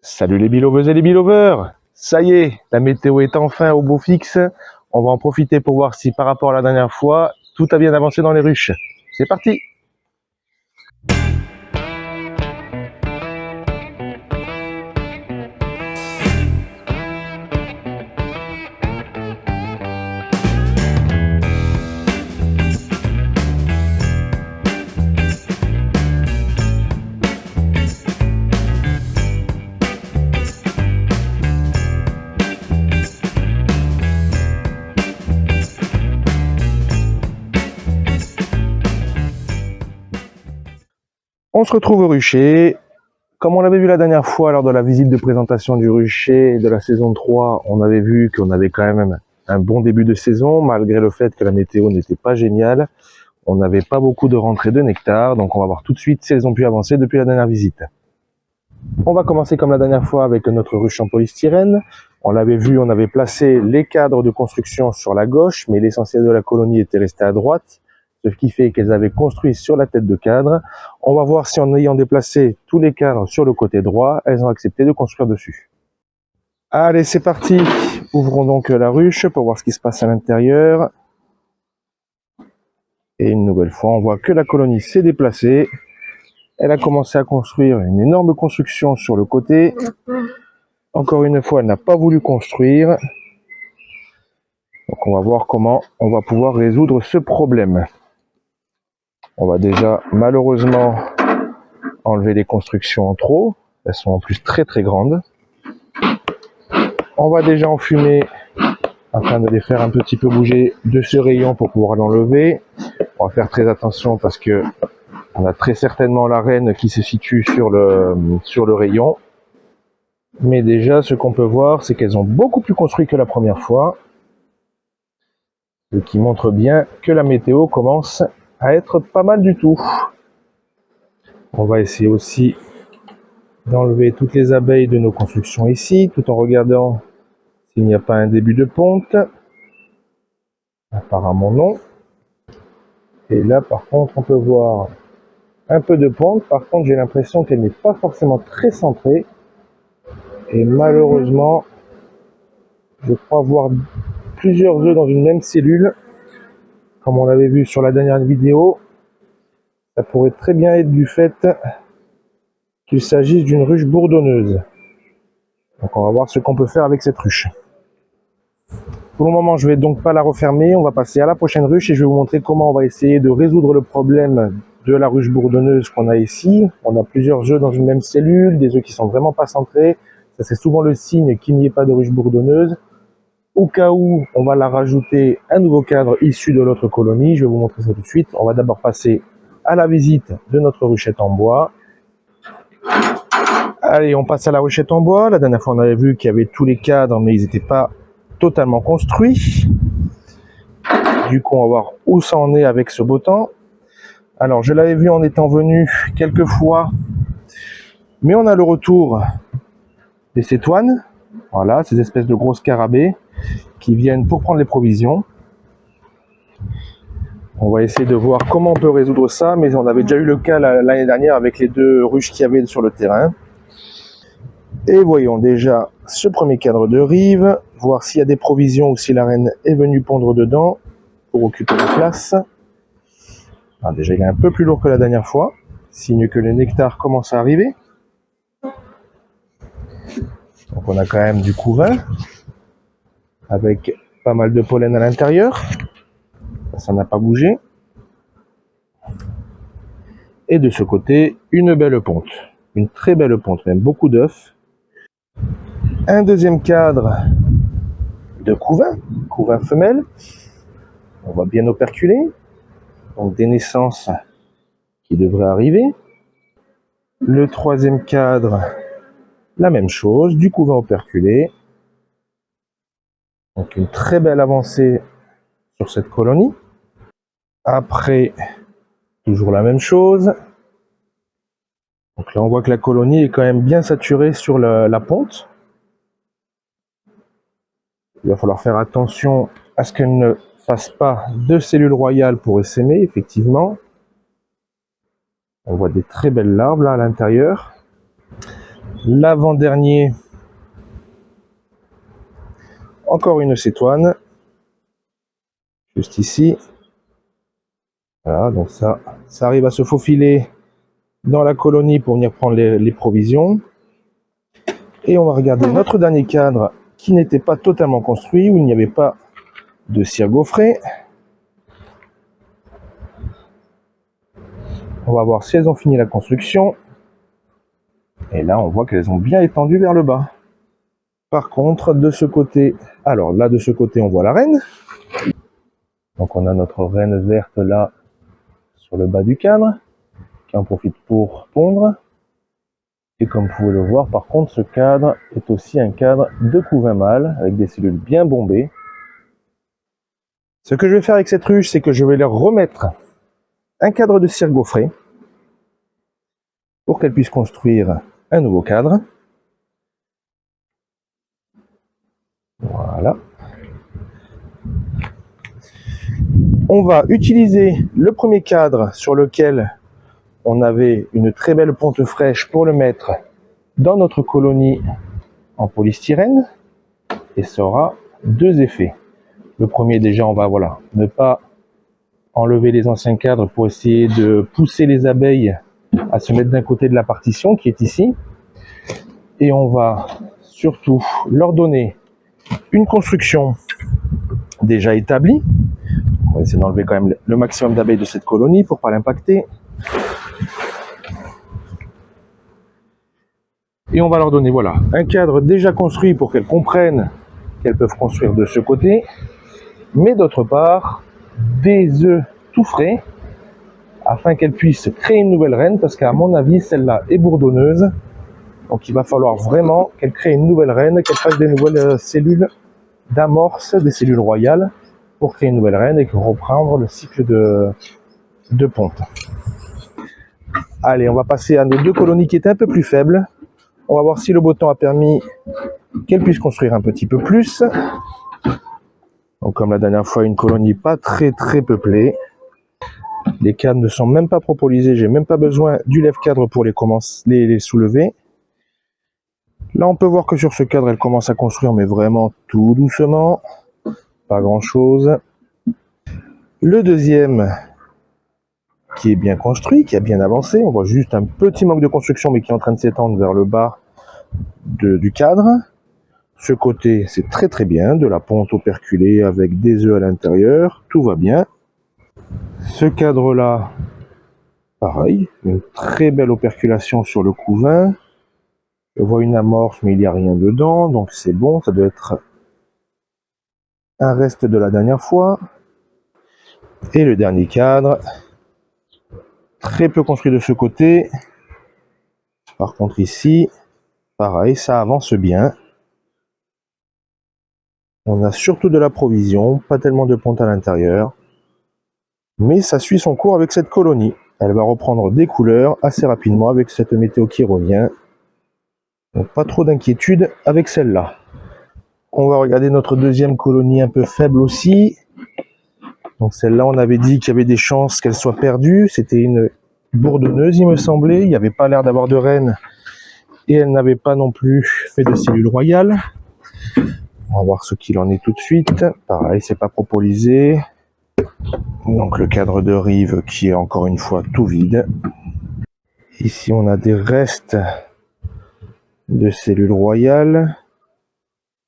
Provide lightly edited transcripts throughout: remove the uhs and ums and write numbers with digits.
Salut les biloveuses et les biloveurs. Ça y est, la météo est enfin au beau fixe. On va en profiter pour voir si par rapport à la dernière fois, tout a bien avancé dans les ruches. C'est parti! On se retrouve au rucher. Comme on l'avait vu la dernière fois lors de la visite de présentation du rucher de la saison 3, on avait vu qu'on avait quand même un bon début de saison, malgré le fait que la météo n'était pas géniale. On n'avait pas beaucoup de rentrées de nectar, donc on va voir tout de suite si elles ont pu avancer depuis la dernière visite. On va commencer comme la dernière fois avec notre ruche en polystyrène. On l'avait vu, on avait placé les cadres de construction sur la gauche, mais l'essentiel de la colonie était resté à droite, ce qui fait qu'elles avaient construit sur la tête de cadre. On va voir si en ayant déplacé tous les cadres sur le côté droit, elles ont accepté de construire dessus. Allez, c'est parti. Ouvrons donc la ruche pour voir ce qui se passe à l'intérieur. Et une nouvelle fois, on voit que la colonie s'est déplacée. Elle a commencé à construire une énorme construction sur le côté. Encore une fois, elle n'a pas voulu construire. Donc on va voir comment on va pouvoir résoudre ce problème. On va déjà malheureusement enlever les constructions en trop. Elles sont en plus très très grandes. On va déjà enfumer afin de les faire un petit peu bouger de ce rayon pour pouvoir l'enlever. On va faire très attention parce que on a très certainement la reine qui se situe sur le rayon. Mais déjà, ce qu'on peut voir, c'est qu'elles ont beaucoup plus construit que la première fois. Ce qui montre bien que la météo commence à être pas mal du tout. On va essayer aussi d'enlever toutes les abeilles de nos constructions ici, tout en regardant s'il n'y a pas un début de ponte. Apparemment non. Et là, par contre, on peut voir un peu de ponte. Par contre, j'ai l'impression qu'elle n'est pas forcément très centrée. Et malheureusement, je crois voir plusieurs œufs dans une même cellule, comme on l'avait vu sur la dernière vidéo. Ça pourrait très bien être du fait qu'il s'agisse d'une ruche bourdonneuse. Donc on va voir ce qu'on peut faire avec cette ruche. Pour le moment, je ne vais donc pas la refermer. On va passer à la prochaine ruche et je vais vous montrer comment on va essayer de résoudre le problème de la ruche bourdonneuse qu'on a ici. On a plusieurs œufs dans une même cellule, des œufs qui sont vraiment pas centrés. Ça, c'est souvent le signe qu'il n'y ait pas de ruche bourdonneuse. Au cas où, on va la rajouter un nouveau cadre issu de l'autre colonie. Je vais vous montrer ça tout de suite. On va d'abord passer à la visite de notre ruchette en bois. Allez, on passe à la ruchette en bois. La dernière fois, on avait vu qu'il y avait tous les cadres, mais ils n'étaient pas totalement construits. Du coup, on va voir où ça en est avec ce beau temps. Alors, je l'avais vu en étant venu quelques fois, mais on a le retour des cétoines. Voilà, ces espèces de gros scarabées qui viennent pour prendre les provisions. On va essayer de voir comment on peut résoudre ça, mais on avait déjà eu le cas l'année dernière avec les deux ruches qu'il y avait sur le terrain. Et voyons déjà ce premier cadre de rive, voir s'il y a des provisions ou si la reine est venue pondre dedans pour occuper la place. Ah, déjà il est un peu plus lourd que la dernière fois, signe que le nectar commence à arriver. Donc on a quand même du couvain, avec pas mal de pollen à l'intérieur. Ça n'a pas bougé. Et de ce côté, une belle ponte. Une très belle ponte, même beaucoup d'œufs. Un deuxième cadre de couvain femelle. On va bien operculer. Donc des naissances qui devraient arriver. Le troisième cadre, la même chose, du couvain operculé. Donc une très belle avancée sur cette colonie. Après, toujours la même chose. Donc là, on voit que la colonie est quand même bien saturée sur la ponte. Il va falloir faire attention à ce qu'elle ne fasse pas de cellules royales pour essaimer, effectivement. On voit des très belles larves là à l'intérieur. L'avant-dernier, encore une cétoine, juste ici. Voilà, donc ça arrive à se faufiler dans la colonie pour venir prendre les provisions. Et on va regarder notre dernier cadre qui n'était pas totalement construit, où il n'y avait pas de cire gaufrée. On va voir si elles ont fini la construction. Et là, on voit qu'elles ont bien étendu vers le bas. Par contre, de ce côté, alors là, de ce côté, on voit la reine. Donc on a notre reine verte là, sur le bas du cadre, qui en profite pour pondre. Et comme vous pouvez le voir, par contre, ce cadre est aussi un cadre de couvain mâle, avec des cellules bien bombées. Ce que je vais faire avec cette ruche, c'est que je vais leur remettre un cadre de cire gaufrée, pour qu'elles puissent construire un nouveau cadre. Voilà. On va utiliser le premier cadre sur lequel on avait une très belle ponte fraîche pour le mettre dans notre colonie en polystyrène. Et ça aura deux effets. Le premier, déjà, on va ne pas enlever les anciens cadres pour essayer de pousser les abeilles à se mettre d'un côté de la partition qui est ici. Et on va surtout leur donner une construction déjà établie. On va essayer d'enlever quand même le maximum d'abeilles de cette colonie pour ne pas l'impacter. Et on va leur donner un cadre déjà construit pour qu'elles comprennent qu'elles peuvent construire de ce côté. Mais d'autre part, des œufs tout frais afin qu'elles puissent créer une nouvelle reine, parce qu'à mon avis, celle-là est bourdonneuse. Donc il va falloir vraiment qu'elle crée une nouvelle reine, qu'elle fasse des nouvelles cellules d'amorce, des cellules royales, pour créer une nouvelle reine et reprendre le cycle de ponte. Allez, on va passer à nos deux colonies qui étaient un peu plus faibles. On va voir si le beau temps a permis qu'elles puissent construire un petit peu plus. Donc comme la dernière fois, une colonie pas très peuplée. Les cadres ne sont même pas propolisés, j'ai même pas besoin du lève-cadre pour les soulever. Là, on peut voir que sur ce cadre, elle commence à construire, mais vraiment tout doucement. Pas grand-chose. Le deuxième, qui est bien construit, qui a bien avancé. On voit juste un petit manque de construction, mais qui est en train de s'étendre vers le bas du cadre. Ce côté, c'est très bien. De la ponte operculée avec des œufs à l'intérieur. Tout va bien. Ce cadre-là, pareil. Une très belle operculation sur le couvain. Je vois une amorce, mais il n'y a rien dedans. Donc c'est bon, ça doit être un reste de la dernière fois. Et le dernier cadre, très peu construit de ce côté. Par contre ici, pareil, ça avance bien. On a surtout de la provision, pas tellement de ponte à l'intérieur. Mais ça suit son cours avec cette colonie. Elle va reprendre des couleurs assez rapidement avec cette météo qui revient. Donc pas trop d'inquiétude avec celle-là. On va regarder notre deuxième colonie un peu faible aussi. Donc celle-là, on avait dit qu'il y avait des chances qu'elle soit perdue. C'était une bourdonneuse, il me semblait. Il n'y avait pas l'air d'avoir de reine. Et elle n'avait pas non plus fait de cellules royales. On va voir ce qu'il en est tout de suite. Pareil, c'est pas propolisé. Donc le cadre de rive qui est encore une fois tout vide. Ici, on a des restes de cellules royales.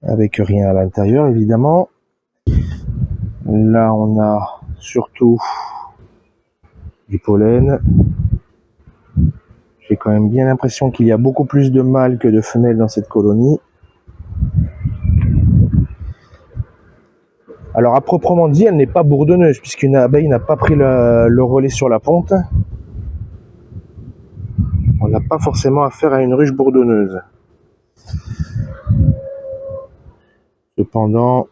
Avec rien à l'intérieur, évidemment. Là, on a surtout du pollen. J'ai quand même bien l'impression qu'il y a beaucoup plus de mâles que de femelles dans cette colonie. Alors, à proprement dit, elle n'est pas bourdonneuse, puisqu'une abeille n'a pas pris le relais sur la ponte. On n'a pas forcément affaire à une ruche bourdonneuse. Cependant,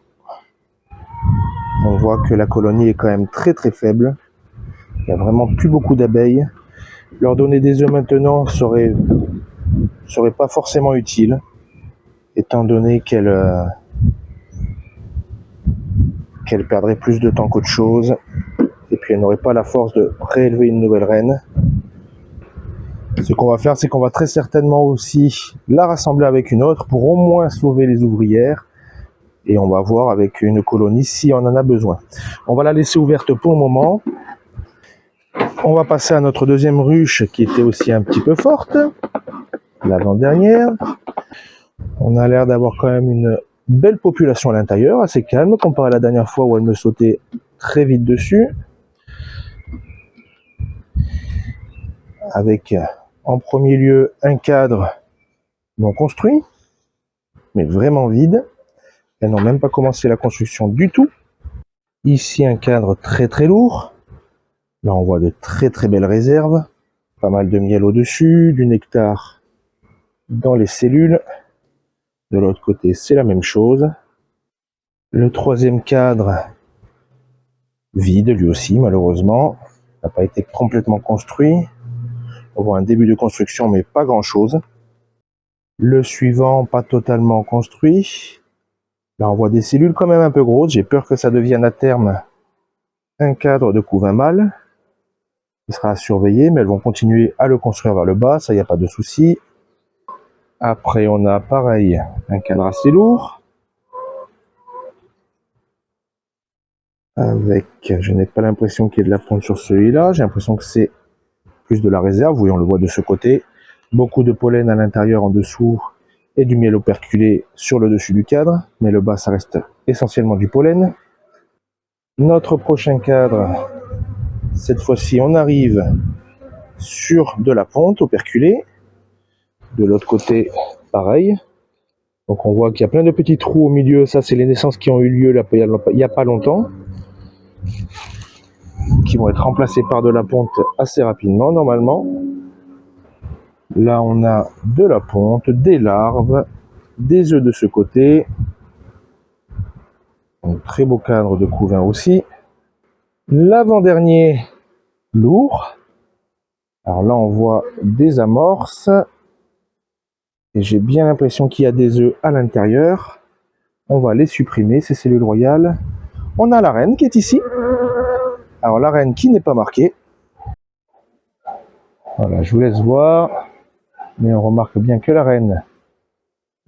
on voit que la colonie est quand même très faible. Il n'y a vraiment plus beaucoup d'abeilles. Leur donner des œufs maintenant serait pas forcément utile, étant donné qu'elle perdrait plus de temps qu'autre chose. Et puis elle n'aurait pas la force de préélever une nouvelle reine. Ce qu'on va faire, c'est qu'on va très certainement aussi la rassembler avec une autre pour au moins sauver les ouvrières. Et on va voir avec une colonie si on en a besoin. On va la laisser ouverte pour le moment. On va passer à notre deuxième ruche qui était aussi un petit peu forte. L'avant-dernière. On a l'air d'avoir quand même une belle population à l'intérieur, assez calme comparé à la dernière fois où elle me sautait très vite dessus. Avec en premier lieu un cadre non construit, mais vraiment vide. Elles n'ont même pas commencé la construction du tout. Ici un cadre très très lourd. Là on voit de très très belles réserves. Pas mal de miel au-dessus, du nectar dans les cellules. De l'autre côté c'est la même chose. Le troisième cadre, vide lui aussi malheureusement. N'a pas été complètement construit. On voit un début de construction mais pas grand chose. Le suivant pas totalement construit. Là on voit des cellules quand même un peu grosses. J'ai peur que ça devienne à terme un cadre de couvain mâle. Il sera à surveiller, mais elles vont continuer à le construire vers le bas, ça y a pas de souci. Après on a pareil un cadre assez lourd. Avec, je n'ai pas l'impression qu'il y ait de la fonte sur celui-là, j'ai l'impression que c'est plus de la réserve, oui on le voit de ce côté. Beaucoup de pollen à l'intérieur en dessous et du miel operculé sur le dessus du cadre, mais le bas ça reste essentiellement du pollen. Notre prochain cadre, cette fois-ci on arrive sur de la ponte operculée. De l'autre côté, pareil. Donc on voit qu'il y a plein de petits trous au milieu. Ça, c'est les naissances qui ont eu lieu là, il n'y a pas longtemps. Qui vont être remplacées par de la ponte assez rapidement, normalement. Là, on a de la ponte, des larves, des œufs de ce côté. Un très beau cadre de couvain aussi. L'avant-dernier, lourd. Alors là, on voit des amorces. Et j'ai bien l'impression qu'il y a des œufs à l'intérieur. On va les supprimer, ces cellules royales. On a la reine qui est ici. Alors la reine qui n'est pas marquée. Voilà, je vous laisse voir. Mais on remarque bien que la reine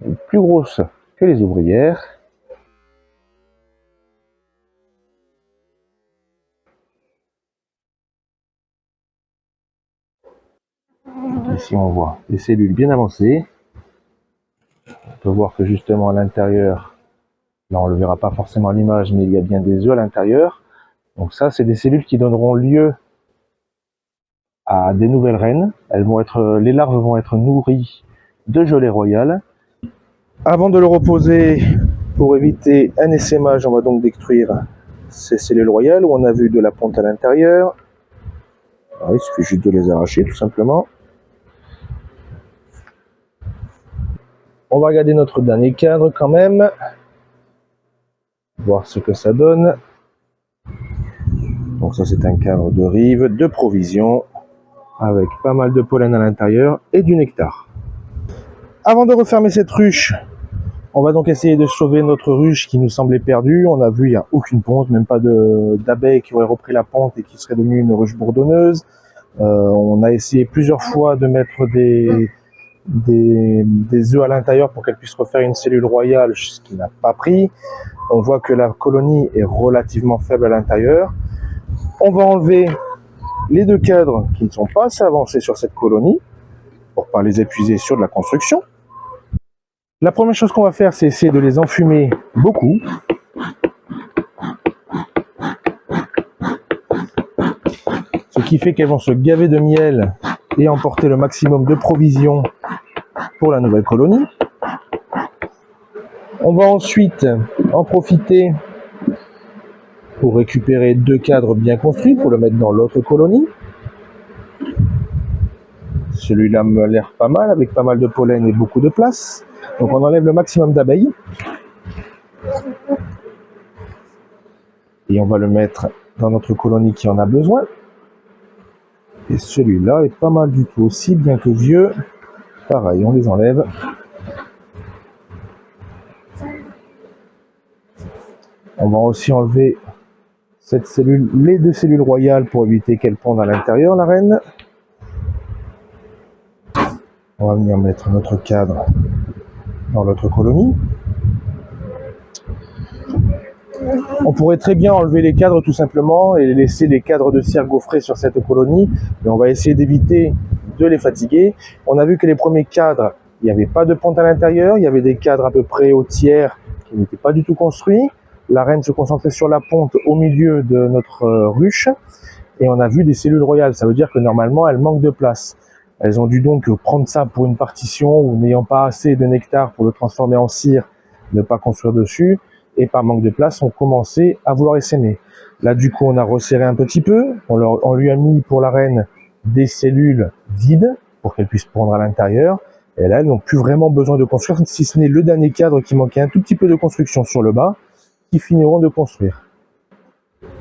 est plus grosse que les ouvrières. Ici on voit des cellules bien avancées. On peut voir que justement à l'intérieur, là on ne le verra pas forcément à l'image, mais il y a bien des œufs à l'intérieur. Donc ça c'est des cellules qui donneront lieu à des nouvelles reines. Les larves vont être nourries de gelée royale. Avant de le reposer, pour éviter un essaimage, on va donc détruire ces cellules royales où on a vu de la ponte à l'intérieur. Il suffit juste de les arracher tout simplement. On va regarder notre dernier cadre quand même. Voir ce que ça donne. Donc ça c'est un cadre de rive, de provisions, avec pas mal de pollen à l'intérieur et du nectar. Avant de refermer cette ruche, on va donc essayer de sauver notre ruche qui nous semblait perdue. On a vu, il n'y a aucune ponte, même pas d'abeilles qui auraient repris la ponte et qui serait devenue une ruche bourdonneuse. On a essayé plusieurs fois de mettre des œufs à l'intérieur pour qu'elle puisse refaire une cellule royale, ce qui n'a pas pris. On voit que la colonie est relativement faible à l'intérieur. On va enlever les deux cadres qui ne sont pas assez avancés sur cette colonie pour ne pas les épuiser sur de la construction. La première chose qu'on va faire, c'est essayer de les enfumer beaucoup. Ce qui fait qu'elles vont se gaver de miel et emporter le maximum de provisions pour la nouvelle colonie. On va ensuite en profiter pour récupérer deux cadres bien construits pour le mettre dans l'autre colonie. Celui-là me l'air pas mal, avec pas mal de pollen et beaucoup de place. Donc on enlève le maximum d'abeilles. Et on va le mettre dans notre colonie qui en a besoin. Et celui-là est pas mal du tout aussi, bien que vieux. Pareil, on les enlève. On va aussi enlever cette cellule, les deux cellules royales pour éviter qu'elles pondent à l'intérieur, la reine. On va venir mettre notre cadre dans notre colonie. On pourrait très bien enlever les cadres tout simplement et laisser les cadres de cire gaufrés sur cette colonie, mais on va essayer d'éviter de les fatiguer. On a vu que les premiers cadres, il n'y avait pas de ponte à l'intérieur, il y avait des cadres à peu près au tiers qui n'étaient pas du tout construits. La reine se concentrait sur la ponte au milieu de notre ruche et on a vu des cellules royales. Ça veut dire que normalement elles manquent de place. Elles ont dû donc prendre ça pour une partition ou n'ayant pas assez de nectar pour le transformer en cire, ne pas construire dessus. Et par manque de place, on commençait à vouloir essaimer. Là, du coup, on a resserré un petit peu. On lui a mis pour la reine des cellules vides pour qu'elle puisse prendre à l'intérieur. Et là, elles n'ont plus vraiment besoin de construire, si ce n'est le dernier cadre qui manquait un tout petit peu de construction sur le bas, qui finiront de construire.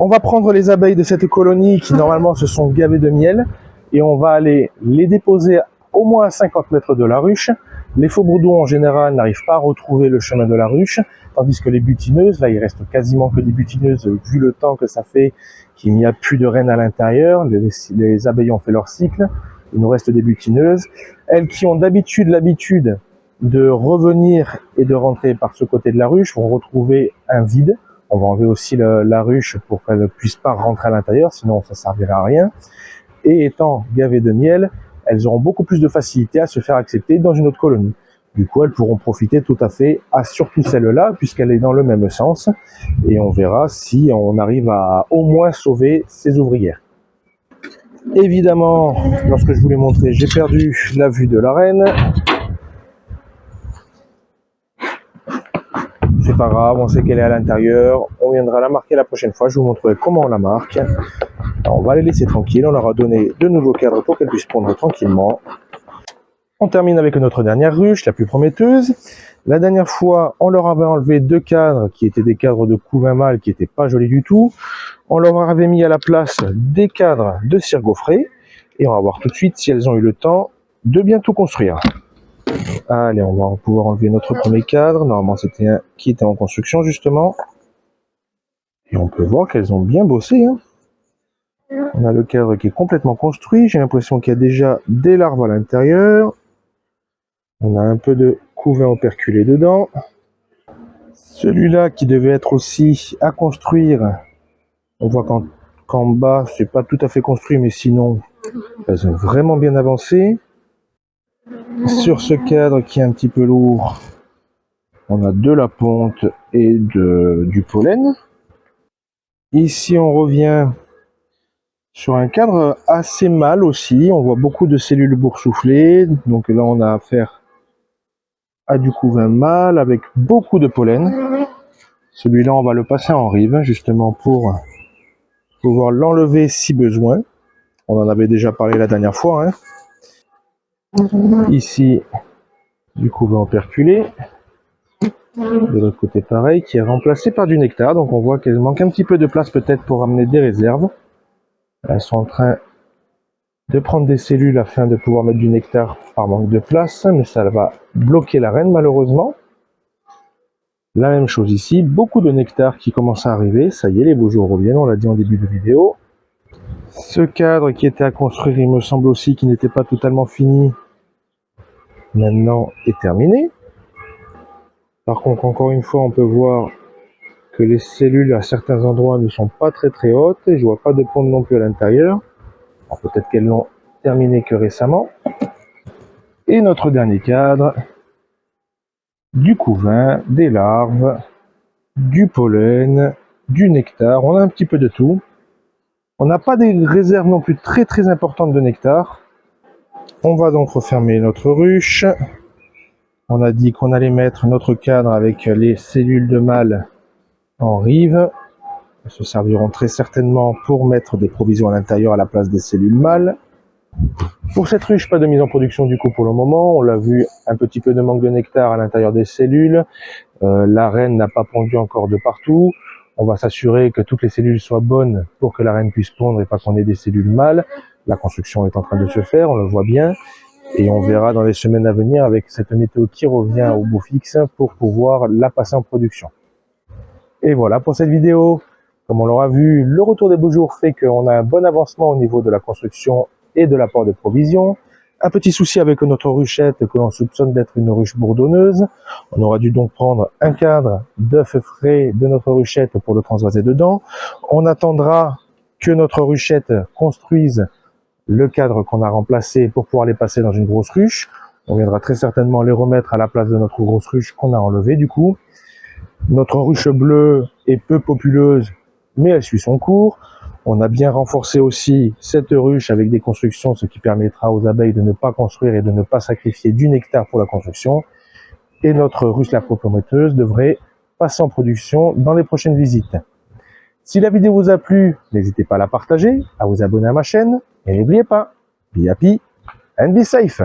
On va prendre les abeilles de cette colonie qui normalement se sont gavées de miel et on va aller les déposer au moins à 50 mètres de la ruche. Les faux bourdons en général n'arrivent pas à retrouver le chemin de la ruche, tandis que les butineuses, là il reste quasiment que des butineuses vu le temps que ça fait qu'il n'y a plus de reines à l'intérieur, les abeilles ont fait leur cycle, il nous reste des butineuses, elles qui ont d'habitude l'habitude de revenir et de rentrer par ce côté de la ruche vont retrouver un vide. On va enlever aussi la ruche pour qu'elle ne puisse pas rentrer à l'intérieur, sinon ça ne servirait à rien. Et étant gavées de miel, elles auront beaucoup plus de facilité à se faire accepter dans une autre colonie. Du coup, elles pourront profiter tout à fait à surtout celle-là, puisqu'elle est dans le même sens. Et on verra si on arrive à au moins sauver ces ouvrières. Évidemment, lorsque je vous l'ai montré, j'ai perdu la vue de la reine. C'est pas grave, on sait qu'elle est à l'intérieur. On viendra la marquer la prochaine fois. Je vous montrerai comment on la marque. Alors, on va les laisser tranquilles. On leur a donné de nouveaux cadres pour qu'elles puissent pondre tranquillement. On termine avec notre dernière ruche, la plus prometteuse. La dernière fois, on leur avait enlevé 2 cadres qui étaient des cadres de couvain mâle qui n'étaient pas jolis du tout. On leur avait mis à la place des cadres de cire gaufrée. Et on va voir tout de suite si elles ont eu le temps de bien tout construire. Allez, on va pouvoir enlever notre premier cadre. Normalement, c'était un qui était en construction, justement. Et on peut voir qu'elles ont bien bossé. Hein. On a le cadre qui est complètement construit. J'ai l'impression qu'il y a déjà des larves à l'intérieur. On a un peu de couvain operculé dedans. Celui-là qui devait être aussi à construire. On voit qu'en bas, c'est pas tout à fait construit, mais sinon, elles ont vraiment bien avancé. Sur ce cadre qui est un petit peu lourd, on a de la ponte et du pollen. Ici, on revient sur un cadre assez mâle aussi. On voit beaucoup de cellules boursouflées. Donc là, on a affaire à du couvain mâle avec beaucoup de pollen. Celui-là, on va le passer en rive, justement pour pouvoir l'enlever si besoin. On en avait déjà parlé la dernière fois. Hein. Ici, du couvain operculé. De l'autre côté, pareil, qui est remplacé par du nectar. Donc on voit qu'elles manquent un petit peu de place peut-être pour amener des réserves. Elles sont en train de prendre des cellules afin de pouvoir mettre du nectar par manque de place, mais ça va bloquer la reine malheureusement. La même chose ici, beaucoup de nectar qui commence à arriver. Ça y est, les beaux jours reviennent, on l'a dit en début de vidéo. Ce cadre qui était à construire, il me semble aussi qu'il n'était pas totalement fini, maintenant est terminé. Par contre, encore une fois, on peut voir que les cellules à certains endroits ne sont pas très hautes et je vois pas de ponte non plus à l'intérieur. Peut-être qu'elles l'ont terminé que récemment. Et notre dernier cadre, du couvain, des larves, du pollen, du nectar, on a un petit peu de tout. On n'a pas des réserves non plus très importantes de nectar. On va donc refermer notre ruche. On a dit qu'on allait mettre notre cadre avec les cellules de mâle en rive. Elles se serviront très certainement pour mettre des provisions à l'intérieur à la place des cellules mâles. Pour cette ruche, pas de mise en production du coup pour le moment. On l'a vu, un petit peu de manque de nectar à l'intérieur des cellules. La reine n'a pas pondu encore de partout. On va s'assurer que toutes les cellules soient bonnes pour que la reine puisse pondre et pas qu'on ait des cellules mâles. La construction est en train de se faire, on le voit bien. Et on verra dans les semaines à venir avec cette météo qui revient au beau fixe pour pouvoir la passer en production. Et voilà pour cette vidéo. Comme on l'aura vu, le retour des beaux jours fait qu'on a un bon avancement au niveau de la construction et de l'apport de provisions. Un petit souci avec notre ruchette que l'on soupçonne d'être une ruche bourdonneuse. On aura dû donc prendre un cadre d'œufs frais de notre ruchette pour le transvaser dedans. On attendra que notre ruchette construise le cadre qu'on a remplacé pour pouvoir les passer dans une grosse ruche. On viendra très certainement les remettre à la place de notre grosse ruche qu'on a enlevée du coup. Notre ruche bleue est peu populeuse, mais elle suit son cours. On a bien renforcé aussi cette ruche avec des constructions, ce qui permettra aux abeilles de ne pas construire et de ne pas sacrifier du nectar pour la construction. Et notre ruche la prometteuse devrait passer en production dans les prochaines visites. Si la vidéo vous a plu, n'hésitez pas à la partager, à vous abonner à ma chaîne, et n'oubliez pas, be happy and be safe.